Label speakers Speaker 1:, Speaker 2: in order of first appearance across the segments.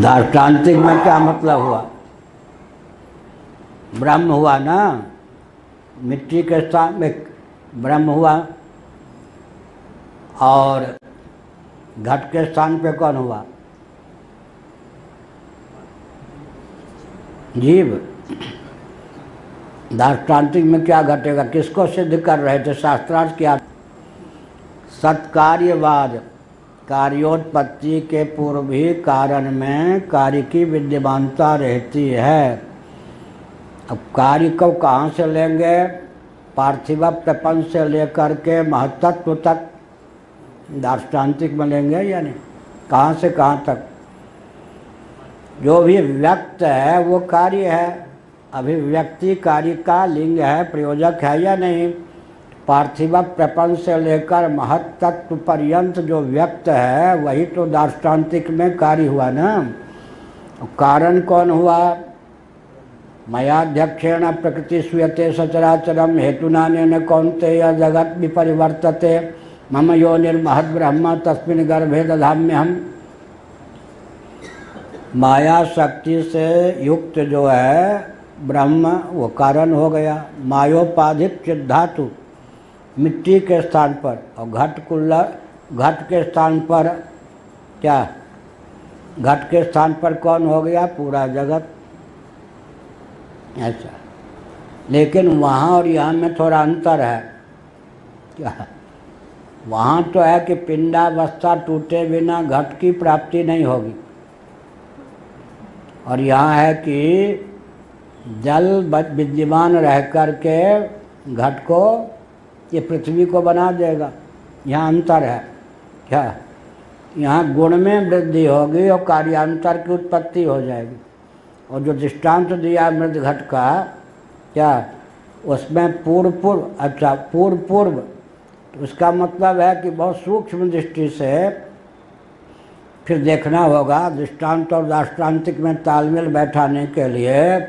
Speaker 1: दार्ष्टान्तिक में क्या मतलब हुआ? ब्रह्म हुआ ना, मिट्टी के स्थान में ब्रह्म हुआ, और घट के स्थान पे कौन हुआ? जीव। दार्ष्टान्तिक में क्या घटेगा? किसको सिद्ध कर रहे थे शास्त्रार्थ? क्या? सत्कार्यवाद, कार्योत्पत्ति के पूर्व ही कारण में कार्य की विद्यमानता रहती है। अब कार्य को कहाँ से लेंगे? पार्थिव प्रपंच से लेकर के महत्त्व तक दार्ष्टान्तिक में लेंगे या नहीं? कहाँ से कहाँ तक? जो भी व्यक्त है वो कार्य है। अभिव्यक्ति कार्य का लिंग है, प्रयोजक है या नहीं? पार्थिव प्रपंच से लेकर महत्तत्व पर्यंत जो व्यक्त है वही तो दार्ष्टान्तिक में कार्य हुआ ना। कारण कौन हुआ? मयाध्यक्षेण प्रकृति श्रूयते सचराचरम हेतुनानेन कौन्तेय जगत् विपरिवर्तते मम योनिर्महद् ब्रह्म तस्मिन् गर्भे दधाम्यहम्। माया शक्ति से युक्त जो है ब्रह्म वो कारण हो गया। मायोपाधिक चिद्धातु मिट्टी के स्थान पर, और घट के स्थान पर क्या? घट के स्थान पर कौन हो गया? पूरा जगत। ऐसा। लेकिन वहाँ और यहाँ में थोड़ा अंतर है। क्या? वहाँ तो है कि पिंडावस्था टूटे बिना घट की प्राप्ति नहीं होगी, और यहाँ है कि जल विद्यमान रह करके घट को, ये पृथ्वी को बना देगा। यहाँ अंतर है। क्या? यहाँ गुण में वृद्धि होगी और कार्यांतर की उत्पत्ति हो जाएगी। और जो दृष्टांत दिया मृद घट का, क्या उसमें पूर्व, तो उसका मतलब है कि बहुत सूक्ष्म दृष्टि से फिर देखना होगा दृष्टांत और दार्ष्टान्तिक में तालमेल बैठाने के लिए,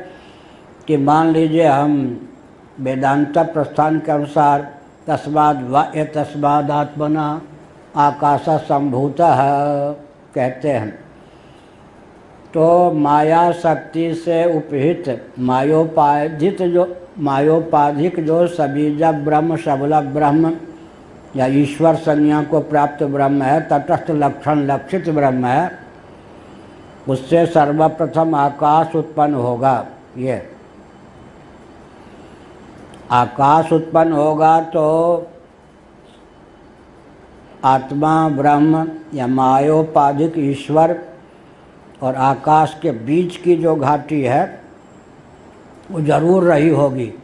Speaker 1: कि मान लीजिए हम वेदांत प्रस्थान के अनुसार तस्मादात्मना आकाश संभूतः कहते हैं, तो माया शक्ति से उपहित मायोपाधिक जो सबीज ब्रह्म, सबल ब्रह्म या ईश्वर संज्ञा को प्राप्त ब्रह्म है, तटस्थ लक्षण लक्षित ब्रह्म है, उससे सर्वप्रथम आकाश उत्पन्न होगा। ये आकाश उत्पन्न होगा तो आत्मा ब्रह्म या मायोपाधिक ईश्वर और आकाश के बीच की जो घाटी है वो जरूर रही होगी,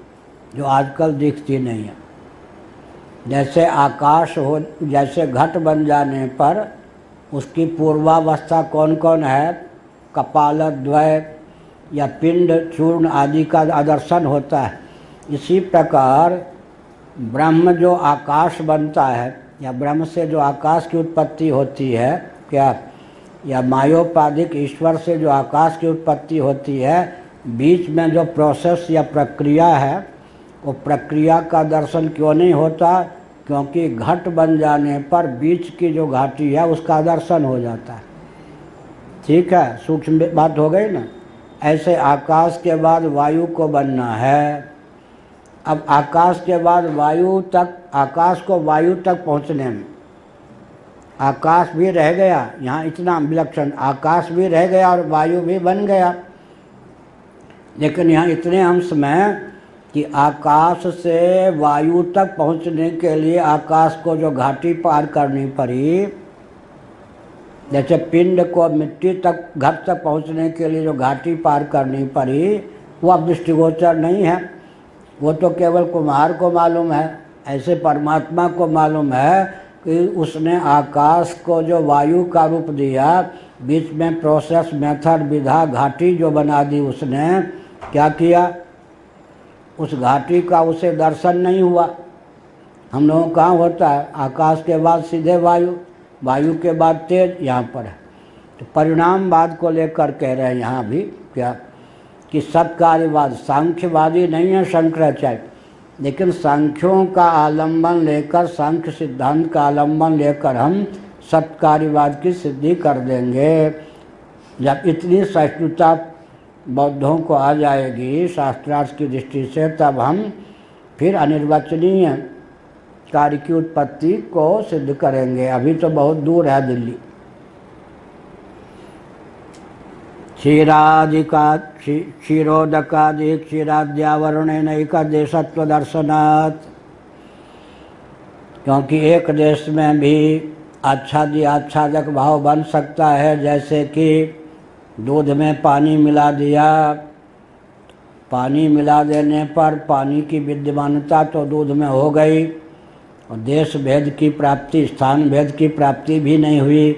Speaker 1: जो आजकल दिखती नहीं है। जैसे आकाश हो, जैसे घट बन जाने पर उसकी पूर्वावस्था कौन कौन है? कपालद्वय या पिंड चूर्ण आदि का आदर्शन होता है। इसी प्रकार ब्रह्म जो आकाश बनता है, या ब्रह्म से जो आकाश की उत्पत्ति होती है, क्या? या मायोपाधिक ईश्वर से जो आकाश की उत्पत्ति होती है, बीच में जो प्रोसेस या प्रक्रिया है, वो प्रक्रिया का दर्शन क्यों नहीं होता? क्योंकि घट बन जाने पर बीच की जो घाटी है उसका दर्शन हो जाता है। ठीक है, सूक्ष्म बात हो गई ना। ऐसे आकाश के बाद वायु को बनना है। अब आकाश के बाद वायु तक, आकाश को वायु तक पहुंचने में आकाश भी रह गया, यहाँ इतना विलक्षण आकाश भी रह गया और वायु भी बन गया। लेकिन यहाँ इतने अंश में कि आकाश से वायु तक पहुंचने के लिए आकाश को जो घाटी पार करनी पड़ी, जैसे पिंड को मिट्टी तक, घट तक पहुंचने के लिए जो घाटी पार करनी पड़ी, वो अब दृष्टिगोचर नहीं है। वो तो केवल कुम्हार को मालूम है। ऐसे परमात्मा को मालूम है कि उसने आकाश को जो वायु का रूप दिया, बीच में प्रोसेस, मेथड, विधा, घाटी जो बना दी, उसने क्या किया? उस घाटी का उसे दर्शन नहीं हुआ। हम लोगों कहाँ होता है? आकाश के बाद सीधे वायु, वायु के बाद तेज, यहाँ पर है। तो परिणामवाद को लेकर कह रहे हैं यहाँ भी क्या, कि सत्कार्यवाद, सांख्यवादी नहीं है शंकराचार्य, लेकिन सांख्यों का आलंबन लेकर, सांख्य सिद्धांत का आलंबन लेकर हम सत्कार्यवाद की सिद्धि कर देंगे। जब इतनी सहिष्णुता बौद्धों को आ जाएगी शास्त्रार्थ की दृष्टि से, तब हम फिर अनिर्वचनीय कार्य की उत्पत्ति को सिद्ध करेंगे। अभी तो बहुत दूर है दिल्ली। क्षीरोदकादि क्षीराद्यावरणेनैक देशत्व दर्शनात्, क्योंकि एक देश में भी आच्छादी आच्छादक भाव बन सकता है। जैसे कि दूध में पानी मिला दिया, पानी मिला देने पर पानी की विद्यमानता तो दूध में हो गई, और देश भेद की प्राप्ति, स्थान भेद की प्राप्ति भी नहीं हुई।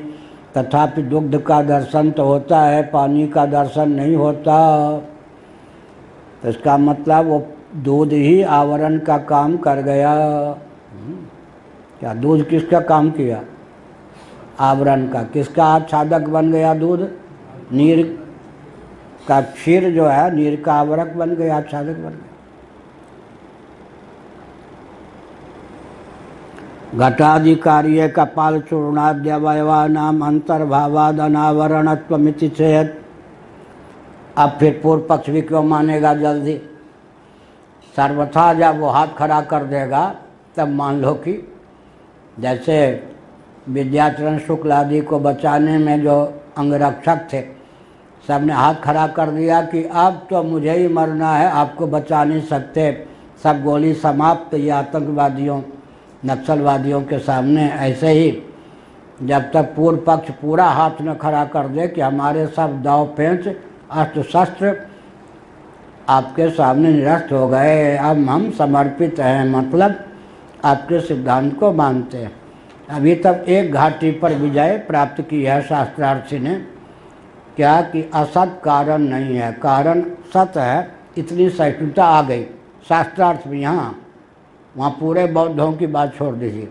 Speaker 1: तथापि दुग्ध का दर्शन तो होता है, पानी का दर्शन नहीं होता। तो इसका मतलब वो दूध ही आवरण का काम कर गया। क्या दूध किसका काम किया? आवरण का। किसका आच्छादक बन गया दूध? नीर का। क्षीर जो है नीर का आवरक बन गया, आच्छादक बन गया। घटादि कार्य कपाल चूर्णाद्यवयवानाम अंतर्भावाद अनावरणत्वमिति चेत। अब फिर पूर्व पक्ष भी क्यों मानेगा जल्दी? सर्वथा जब वो हाथ खड़ा कर देगा तब मान लो कि जैसे विद्याचरण शुक्ल आदि को बचाने में जो अंगरक्षक थे, सबने हाथ खड़ा कर दिया कि अब तो मुझे ही मरना है, आपको बचा नहीं सकते, सब गोली समाप्त। ये आतंकवादियों नक्सलवादियों के सामने ऐसे ही जब तक पूर्व पक्ष पूरा हाथ न खड़ा कर दे कि हमारे सब दाव पेंच अस्त्र शस्त्र आपके सामने निरस्त हो गए, अब हम समर्पित हैं, मतलब आपके सिद्धांत को मानते हैं। अभी तक एक घाटी पर विजय प्राप्त की है शास्त्रार्थी ने, क्या कि असत कारण नहीं है, कारण सत है। इतनी सहिष्णुता आ गई शास्त्रार्थ में। यहाँ वहाँ पूरे बौद्धों की बात छोड़ दीजिए।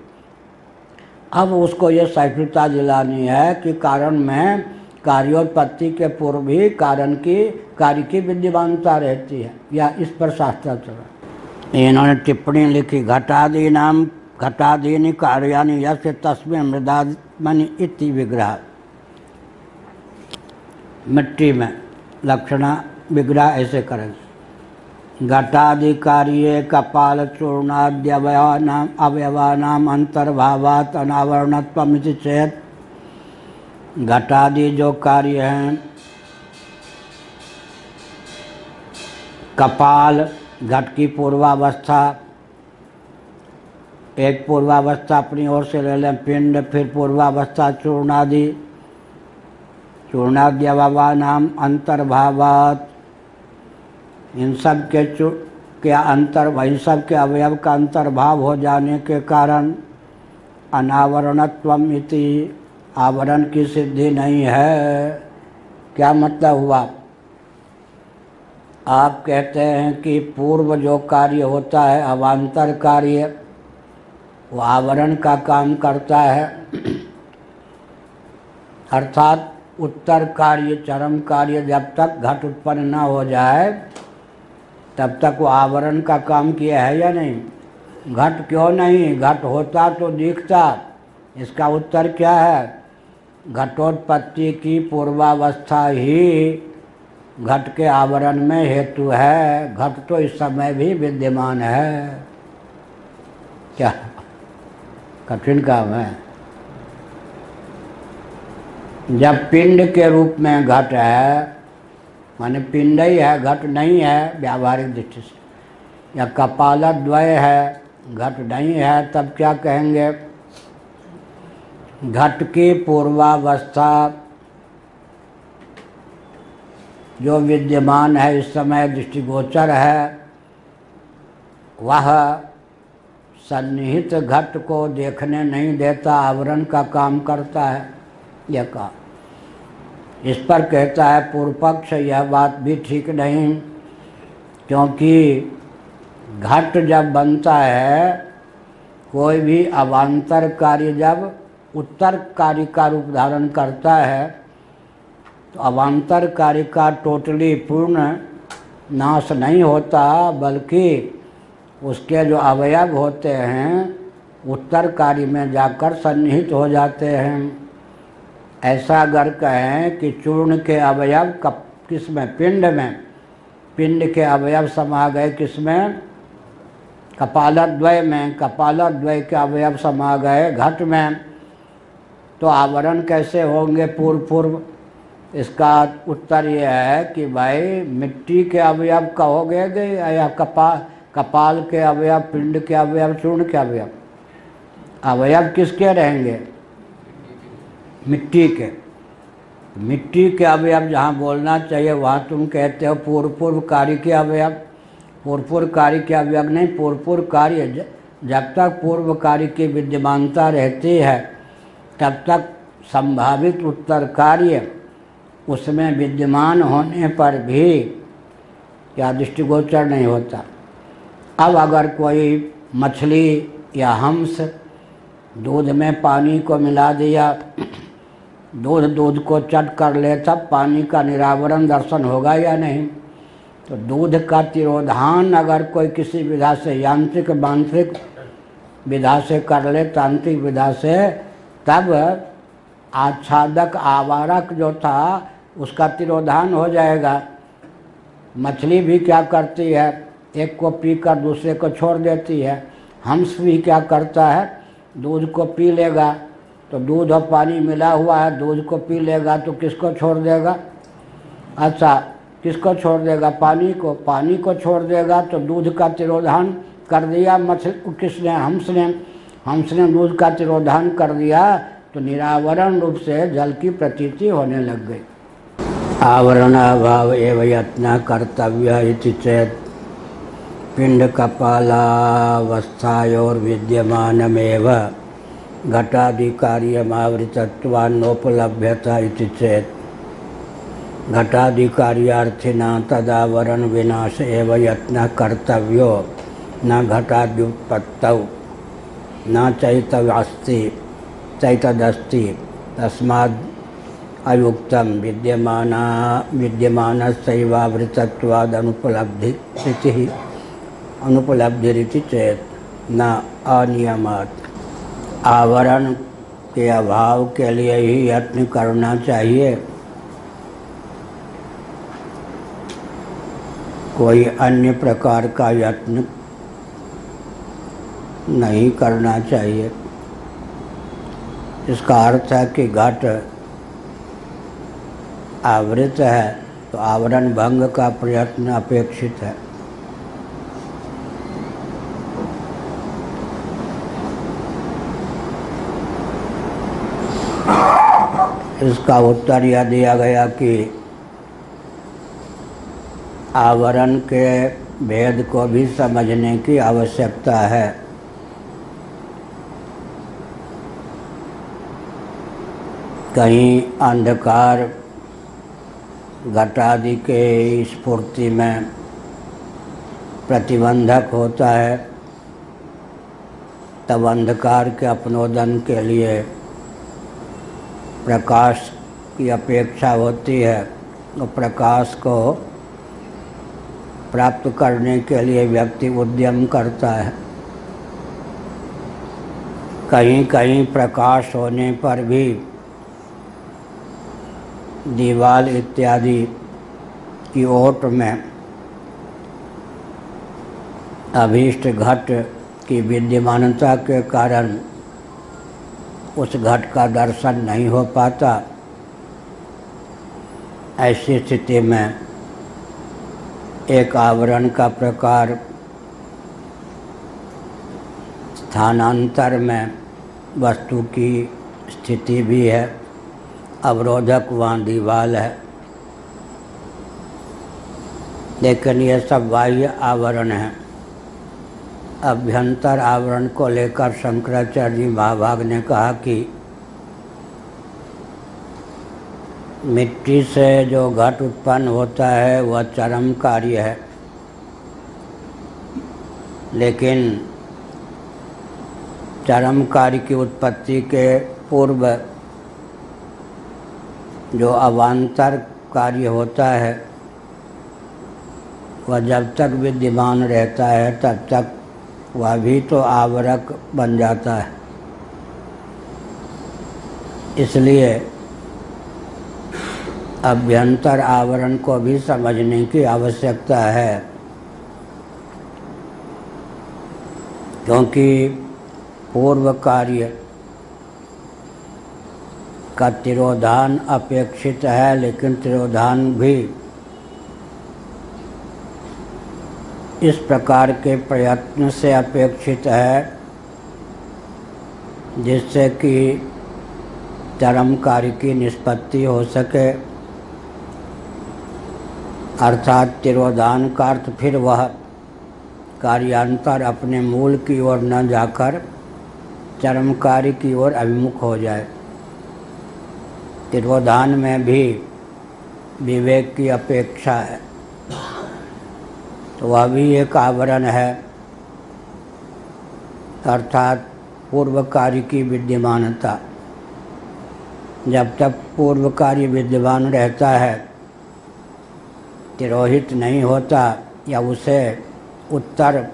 Speaker 1: अब उसको ये सहिष्णुता दिलानी है कि कारण में कार्योत्पत्ति के पूर्व भी कार्य की विद्यमानता रहती है, या इस पर शास्त्र चला। इन्होंने टिप्पणी लिखी, घटादीनि कार्यानि यस्य तस्मिन् मृदात्मनि इति विग्रह। मिट्टी में लक्षणा विग्रह ऐसे करेंगे। घटादि कार्ये कपाल चूर्णाद्यवयवानाम अंतर्भावात् अनावरणत्वमिति चेत। घटादि जो कार्य हैं, कपाल घट की पूर्वावस्था, एक पूर्वावस्था अपनी ओर से ले लें पिंड, फिर पूर्वावस्था चूर्णादि, चूर्णाद्यवयवानाम अंतर्भावात्, इन सब इन सब के अवयव का अंतर्भाव हो जाने के कारण अनावरणत्वम इति, आवरण की सिद्धि नहीं है। क्या मतलब हुआ? आप कहते हैं कि पूर्व जो कार्य होता है अवान्तर कार्य, वो आवरण का काम करता है, अर्थात उत्तर कार्य चरम कार्य जब तक घट उत्पन्न न हो जाए तब तक वो आवरण का काम किया है या नहीं? घट क्यों नहीं? घट होता तो दिखता। इसका उत्तर क्या है? घटोत्पत्ति की पूर्वावस्था ही घट के आवरण में हेतु है। घट तो इस समय भी विद्यमान है। क्या कठिन काम है? जब पिंड के रूप में घट है, माने पिंड ही है, घट नहीं है व्यावहारिक दृष्टि से, या कपालद्वय है, घट नहीं है, तब क्या कहेंगे? घट की पूर्वावस्था जो विद्यमान है इस समय दृष्टिगोचर है, वह सन्निहित घट को देखने नहीं देता, आवरण का काम करता है। यह कहा। इस पर कहता है पूर्व पक्ष यह बात भी ठीक नहीं, क्योंकि घट जब बनता है, कोई भी अवान्तर कार्य जब उत्तर कार्य का रूप धारण करता है, तो अवान्तर कार्य का टोटली पूर्ण नाश नहीं होता, बल्कि उसके जो अवयव होते हैं उत्तर कार्य में जाकर सन्निहित हो जाते हैं। ऐसा अगर कहें कि चूर्ण के अवयव किस में, पिंड में, पिंड के अवयव समा गए किसमें, कपालद्वय में, कपालद्वय के अवयव समा गए घट में, तो आवरण कैसे होंगे पूर्व पूर्व? इसका उत्तर यह है कि भाई मिट्टी के अवयव कहोगे या कपाल के अवयव, पिंड के अवयव, चूर्ण के अवयव? अवयव किसके रहेंगे? मिट्टी के। मिट्टी के अवयव जहाँ बोलना चाहिए वहाँ तुम कहते हो पूर्व पूर्व कार्य के अवयव। पूर्व पूर्व कार्य के अवयव नहीं, पूर्व पूर्व कार्य जब तक पूर्व कार्य की विद्यमानता रहती है तब तक संभावित उत्तर कार्य उसमें विद्यमान होने पर भी क्या दृष्टिगोचर नहीं होता। अब अगर कोई मछली या हंस दूध में पानी को मिला दिया, दूध को चट कर ले, तब पानी का निरावरण दर्शन होगा या नहीं? तो दूध का तिरोधान अगर कोई किसी विधा से, यांत्रिक मांत्रिक विधा से कर ले, तांत्रिक विधा से, तब आच्छादक आवारक जो था उसका तिरोधान हो जाएगा। मछली भी क्या करती है, एक को पीकर दूसरे को छोड़ देती है। हंस भी क्या करता है, दूध को पी लेगा, तो दूध और पानी मिला हुआ है, दूध को पी लेगा तो किसको छोड़ देगा? अच्छा, किसको छोड़ देगा? पानी को। पानी को छोड़ देगा तो दूध का तिरोधान कर दिया मछली किसने? हंस ने। हंस ने दूध का तिरोधान कर दिया तो निरावरण रूप से जल की प्रतीति होने लग गई। आवरणाभाव एवं यत्न कर्तव्य इति चेत् पिंड कपालावस्थायोर्विद्यमानमेव घटादिकार्यमावृतत्वान्नोपलभ्यत इति चेत् घटादिकार्यार्थिना तदावरण विनाश एव यत्न कर्तव्यो न घटाद्युत्पत्तौ न चैतदस्ति तस्माद् अयुक्तं विद्यमानस्यैवावृतत्वाद् अनुपलब्धिरिति चेत् न अनियमात्। आवरण के अभाव के लिए ही यत्न करना चाहिए, कोई अन्य प्रकार का यत्न नहीं करना चाहिए। इसका अर्थ है कि घट आवृत है तो आवरण भंग का प्रयत्न अपेक्षित है। इसका उत्तर यह दिया गया कि आवरण के भेद को भी समझने की आवश्यकता है। कहीं अंधकार घटादि के स्फूर्ति में प्रतिबंधक होता है, तब अंधकार के अपनोदन के लिए प्रकाश की अपेक्षा होती है और प्रकाश को प्राप्त करने के लिए व्यक्ति उद्यम करता है। कहीं कहीं प्रकाश होने पर भी दीवाल इत्यादि की ओट में अभीष्ट घट की विद्यमानता के कारण उस घट का दर्शन नहीं हो पाता। ऐसी स्थिति में एक आवरण का प्रकार स्थानांतर में वस्तु की स्थिति भी है, अवरोधक वहाँ दीवाल है, लेकिन ये सब बाह्य आवरण है। अभ्यंतर आवरण को लेकर शंकराचार्य जी महाभाग ने कहा कि मिट्टी से जो घट उत्पन्न होता है वह चरम कार्य है, लेकिन चरम कार्य की उत्पत्ति के पूर्व जो अवान्तर कार्य होता है वह जब तक विद्यमान रहता है तब तक वह भी तो आवरक बन जाता है। इसलिए अभ्यंतर आवरण को भी समझने की आवश्यकता है, क्योंकि पूर्व कार्य का तिरोधान अपेक्षित है, लेकिन तिरोधान भी इस प्रकार के प्रयत्न से अपेक्षित है जिससे कि चरम कार्य की निष्पत्ति हो सके। अर्थात तिरोधान का अर्थ फिर वह कार्यांतर अपने मूल की ओर न जाकर चरम कार्य की ओर अभिमुख हो जाए। तिरोधान में भी विवेक की अपेक्षा है, तो वह भी एक आवरण है, अर्थात पूर्व कार्य की विद्यमानता। जब तक पूर्व कार्य विद्यमान रहता है, तिरोहित नहीं होता या उसे उत्तरवर्ती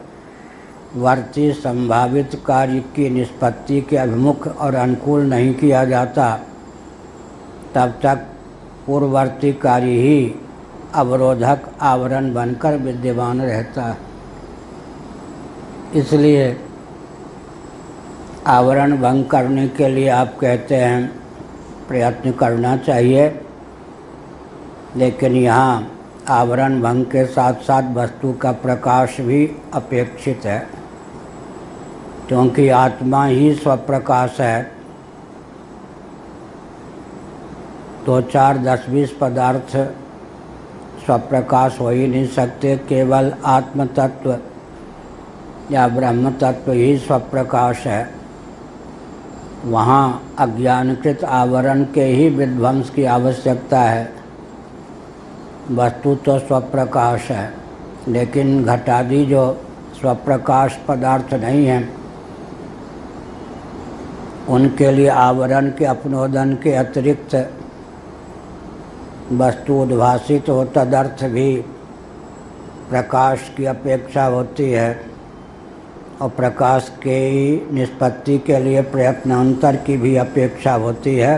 Speaker 1: संभावित कार्य की निष्पत्ति के अभिमुख और अनुकूल नहीं किया जाता, तब तक पूर्ववर्ती कार्य ही अवरोधक आवरण बनकर विद्यमान रहता है। इसलिए आवरण भंग करने के लिए आप कहते हैं प्रयत्न करना चाहिए, लेकिन यहाँ आवरण भंग के साथ साथ वस्तु का प्रकाश भी अपेक्षित है, क्योंकि आत्मा ही स्वप्रकाश है। तो 4 10 20 पदार्थ स्वप्रकाश हो ही नहीं सकते। केवल आत्म तत्व या ब्रह्म तत्व ही स्वप्रकाश है। वहाँ अज्ञानकृत आवरण के ही विध्वंस की आवश्यकता है। वस्तु तो स्वप्रकाश है, लेकिन घटादि जो स्वप्रकाश पदार्थ नहीं हैं, उनके लिए आवरण के अपनोदन के अतिरिक्त वस्तु उद्भासित हो तदर्थ भी प्रकाश की अपेक्षा होती है, और प्रकाश के निष्पत्ति के लिए प्रयत्नांतर की भी अपेक्षा होती है।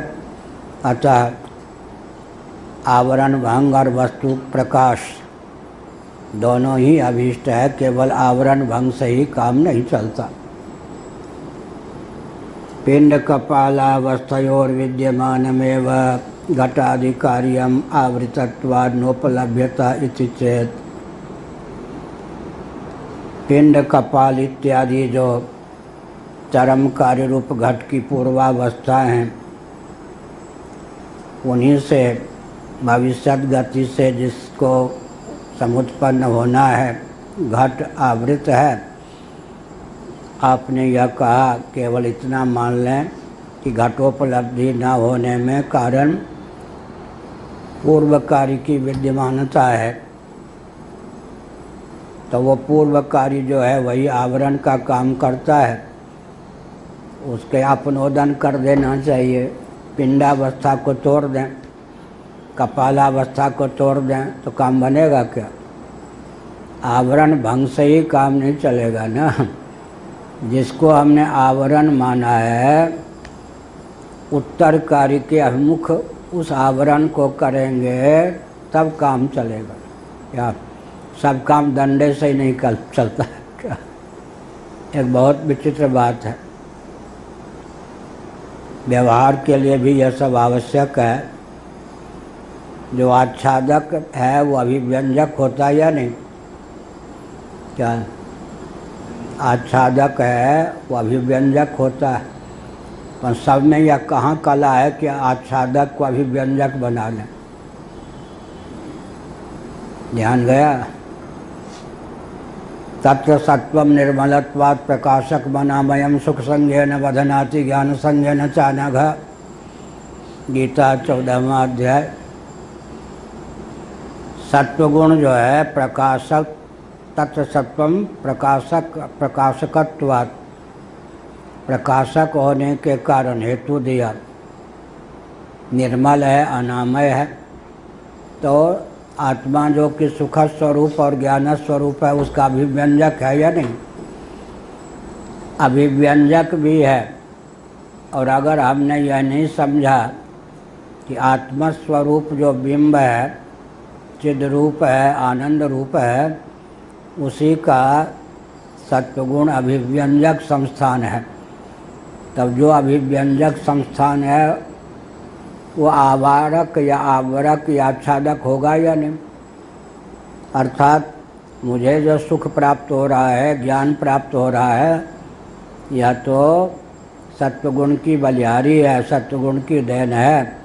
Speaker 1: अतः आवरण भंग और वस्तु प्रकाश दोनों ही अभीष्ट है। केवल आवरण भंग से ही काम नहीं चलता। पिंड कपालावस्थयोर विद्यमानमेव घटाधिकार्यम आवृतत्वाद नोपलभ्यता इति चेत। पिंड कपाल इत्यादि जो चरम कार्य रूप घट की पूर्वावस्था हैं, उन्हीं से भविष्यत गति से जिसको समुत्पन्न होना है घट आवृत है। आपने यह कहा, केवल इतना मान लें कि घटोपलब्धि न होने में कारण पूर्व कार्य की विद्यमानता है, तो वो पूर्व कार्य जो है वही आवरण का काम करता है। उसके अपनोदन कर देना चाहिए। पिंडावस्था को तोड़ दें, कपालावस्था को तोड़ दें तो काम बनेगा क्या? आवरण भंग से ही काम नहीं चलेगा ना। जिसको हमने आवरण माना है, उत्तर कार्य के अभिमुख उस आवरण को करेंगे तब काम चलेगा। या सब काम डंडे से ही नहीं चलता है क्या? एक बहुत विचित्र बात है। व्यवहार के लिए भी यह सब आवश्यक है। जो आच्छादक है वो अभिव्यंजक होता है या नहीं? क्या आच्छादक है वो अभिव्यंजक होता है, पर सब में यह कहाँ कला है कि आच्छादक को अभिव्यंजक बना लें। ध्यान गया? तत्र सत्वम निर्मलत्वात् प्रकाशक बनामयम सुख संज्ञेन वदनाति ज्ञान संज्ञेन चानघ। गीता 14वां अध्याय। सत्वगुण जो है प्रकाशक, तत्र सत्वम प्रकाशकत्वात्, प्रकाशक होने के कारण हेतु दिया। निर्मल है, अनामय है, तो आत्मा जो कि सुख स्वरूप और ज्ञान स्वरूप है उसका अभिव्यंजक है या नहीं? अभिव्यंजक भी है। और अगर हमने यह नहीं समझा कि आत्मस्वरूप जो बिंब है, चिद रूप है, आनंद रूप है, उसी का सत्वगुण अभिव्यंजक संस्थान है। तब जो अभिव्यंजक संस्थान है वो आवारक या आवरक या आच्छादक होगा या नहीं। अर्थात मुझे जो सुख प्राप्त हो रहा है, ज्ञान प्राप्त हो रहा है, यह तो सत्वगुण की बलिहारी है, सत्वगुण की देन है।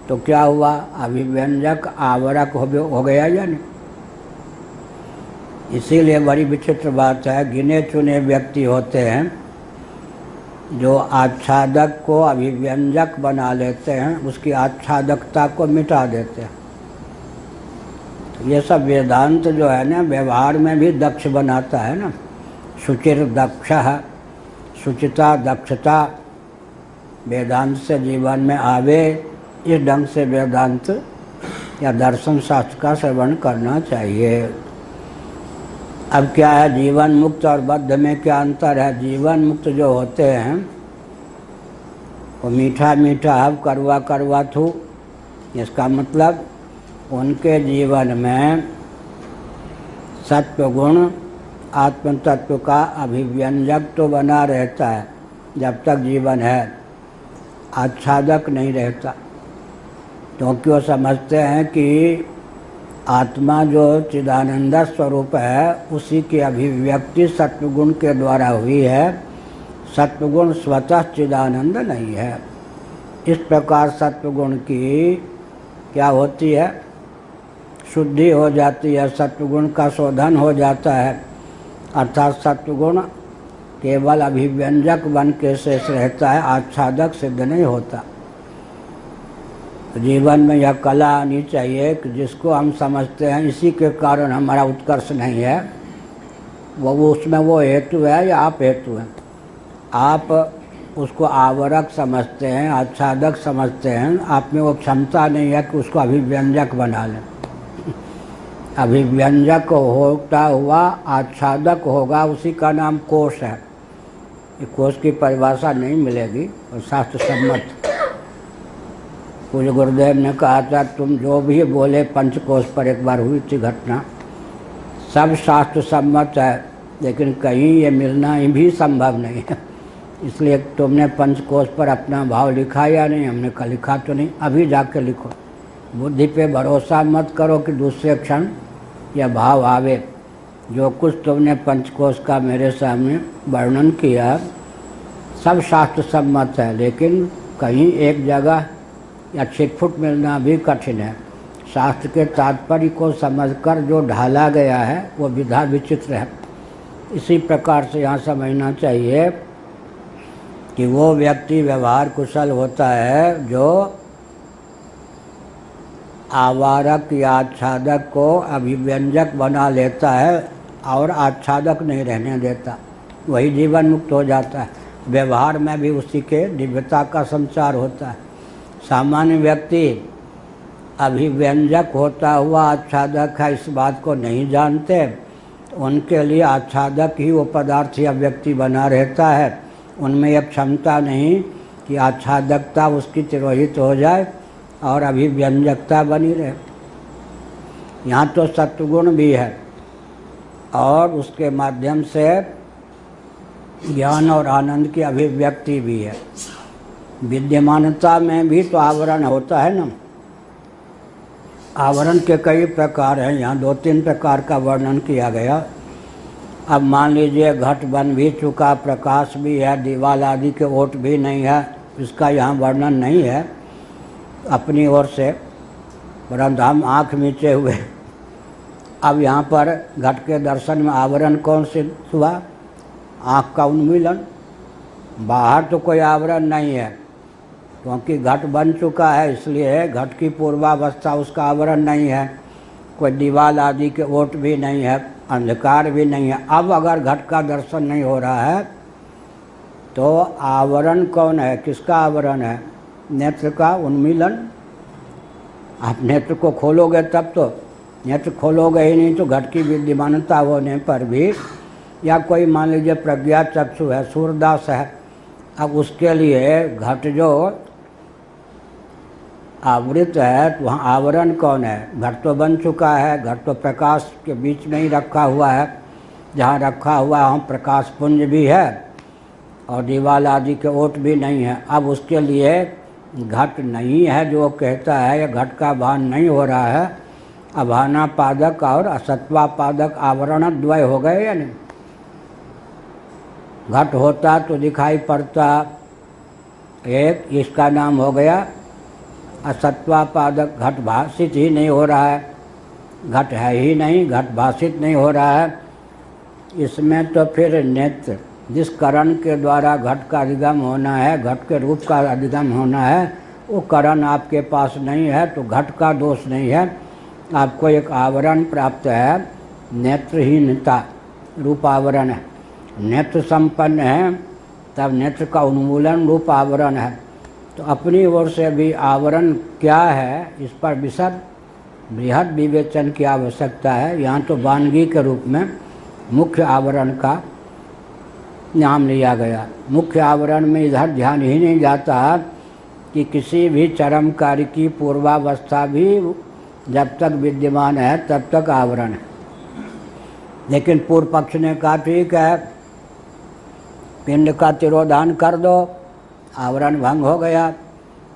Speaker 1: तो क्या हुआ, अभिव्यंजक आवरक हो गया या नहीं। इसीलिए बड़ी विचित्र बात है, गिने चुने व्यक्ति होते हैं जो आच्छादक को अभिव्यंजक बना लेते हैं, उसकी आच्छादकता को मिटा देते हैं। ये सब वेदांत जो है ना, व्यवहार में भी दक्ष बनाता है ना। शुचिर दक्षः, शुचिता दक्षता वेदांत से जीवन में आवे, इस ढंग से वेदांत या दर्शन शास्त्र का श्रवण करना चाहिए। अब क्या है, जीवन मुक्त और बद्ध में क्या अंतर है। जीवन मुक्त जो होते हैं वो मीठा मीठा हव कड़वा कड़वा थू, इसका मतलब उनके जीवन में सत्वगुण आत्म तत्व का अभिव्यंजक तो बना रहता है जब तक जीवन है, आच्छादक नहीं रहता। क्योंकि वो समझते हैं कि आत्मा जो चिदानंद स्वरूप है उसी की अभिव्यक्ति सत्वगुण के द्वारा हुई है। सत्वगुण स्वतः चिदानंद नहीं है। इस प्रकार सत्वगुण की क्या होती है, शुद्धि हो जाती है, सत्वगुण का शोधन हो जाता है। अर्थात सत्वगुण केवल अभिव्यंजक बन के शेष रहता है, आच्छादक सिद्ध नहीं होता। जीवन में यह कला आनी चाहिए कि जिसको हम समझते हैं इसी के कारण हमारा उत्कर्ष नहीं है, वो उसमें वो हेतु है या आप हेतु हैं। आप उसको आवरक समझते हैं, आच्छादक समझते हैं, आप में वो क्षमता नहीं है कि उसको अभिव्यंजक बना लें। अभिव्यंजक होता हुआ आच्छादक होगा, उसी का नाम कोश है। ये कोश की परिभाषा नहीं मिलेगी और शास्त्र सम्मत। पूज्य गुरुदेव ने कहा था, तुम जो भी बोले पंचकोश पर, एक बार हुई थी घटना, सब शास्त्र सम्मत है, लेकिन कहीं ये मिलना ही भी संभव नहीं है। इसलिए तुमने पंचकोश पर अपना भाव लिखा या नहीं। हमने कहा लिखा तो नहीं, अभी जाके लिखो। बुद्धि पे भरोसा मत करो कि दूसरे क्षण यह भाव आवे। जो कुछ तुमने पंचकोश का मेरे सामने वर्णन किया सब शास्त्र सम्मत है, लेकिन कहीं एक जगह या छिटफुट मिलना भी कठिन है। शास्त्र के तात्पर्य को समझकर जो ढाला गया है वो विधा विचित्र है। इसी प्रकार से यहाँ समझना चाहिए कि वो व्यक्ति व्यवहार कुशल होता है जो आवारक या आच्छादक को अभिव्यंजक बना लेता है और आच्छादक नहीं रहने देता, वही जीवन मुक्त हो जाता है। व्यवहार में भी उसी के दिव्यता का संचार होता है। सामान्य व्यक्ति अभिव्यंजक होता हुआ आच्छादक है इस बात को नहीं जानते, उनके लिए आच्छादक ही वो पदार्थ या व्यक्ति बना रहता है। उनमें यह क्षमता नहीं कि आच्छादकता उसकी तिरोहित हो जाए और अभिव्यंजकता बनी रहे। यहाँ तो सत्वगुण भी है और उसके माध्यम से ज्ञान और आनंद की अभिव्यक्ति भी है। विद्यमानता में भी तो आवरण होता है ना। आवरण के कई प्रकार हैं, यहाँ 2-3 प्रकार का वर्णन किया गया। अब मान लीजिए घट बन भी चुका, प्रकाश भी है, दीवाल आदि के ओट भी नहीं है, इसका यहाँ वर्णन नहीं है अपनी ओर से, परंतु हम आँख मीचे हुए। अब यहाँ पर घट के दर्शन में आवरण कौन सिद्ध हुआ, आँख का उन्मीलन। बाहर तो कोई आवरण नहीं है क्योंकि घट बन चुका है, इसलिए घट की पूर्वावस्था उसका आवरण नहीं है। कोई दीवाल आदि के ओट भी नहीं है, अंधकार भी नहीं है। अब अगर घट का दर्शन नहीं हो रहा है तो आवरण कौन है, किसका आवरण है? नेत्र का उन्मीलन। आप नेत्र को खोलोगे तब तो, नेत्र खोलोगे ही नहीं तो घट की विद्यमानता होने पर भी, या कोई मान लीजिए प्रज्ञा चक्षु है, सूरदास है, अब उसके लिए घट जो आवृत है तो वहाँ आवरण कौन है? घट तो बन चुका है, घट तो प्रकाश के बीच में ही रखा हुआ है, जहाँ रखा हुआ है वहाँ प्रकाश पुंज भी है और दीवाल आदि के ओट भी नहीं है। अब उसके लिए घट नहीं है जो कहता है, या घट का भान नहीं हो रहा है, अभानापादक और असत्वापादक आवरण द्वय हो गए या नहीं? घट होता तो दिखाई पड़ता एक, इसका नाम हो गया असत्वापादक। घट भाषित ही नहीं हो रहा है, घट है ही नहीं, घट भाषित नहीं हो रहा है। इसमें तो फिर नेत्र, जिस करण के द्वारा घट का अधिगम होना है, घट के रूप का अधिगम होना है, वो करण आपके पास नहीं है, तो घट का दोष नहीं है। आपको एक आवरण प्राप्त है, नेत्रहीनता रूप आवरण है। नेत्र संपन्न है तब नेत्र का उन्मूलन रूप आवरण है। तो अपनी ओर से भी आवरण क्या है, इस पर विशद बृहद विवेचन की आवश्यकता है। यहाँ तो वानगी के रूप में मुख्य आवरण का नाम लिया गया। मुख्य आवरण में इधर ध्यान ही नहीं जाता कि किसी भी चरम कार्य की पूर्वावस्था भी जब तक विद्यमान है तब तक आवरण है। लेकिन पूर्व पक्ष ने कहा ठीक है, पिंड का तिरोधान कर दो, आवरण भंग हो गया।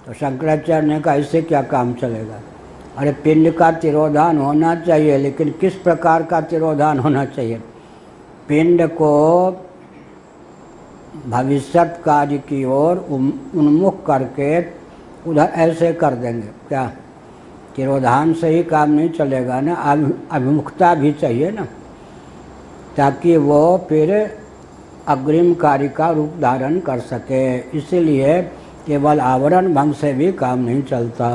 Speaker 1: तो शंकराचार्य ने कहा इससे क्या काम चलेगा? अरे पिंड का तिरोधान होना चाहिए, लेकिन किस प्रकार का तिरोधान होना चाहिए? पिंड को भविष्यत कार्य की ओर उन्मुख करके उधर ऐसे कर देंगे क्या? तिरोधान से ही काम नहीं चलेगा ना, अभिमुखता भी चाहिए ना, ताकि वो फिर अग्रिम कार्य का रूप धारण कर सके। इसलिए केवल आवरण भंग से भी काम नहीं चलता।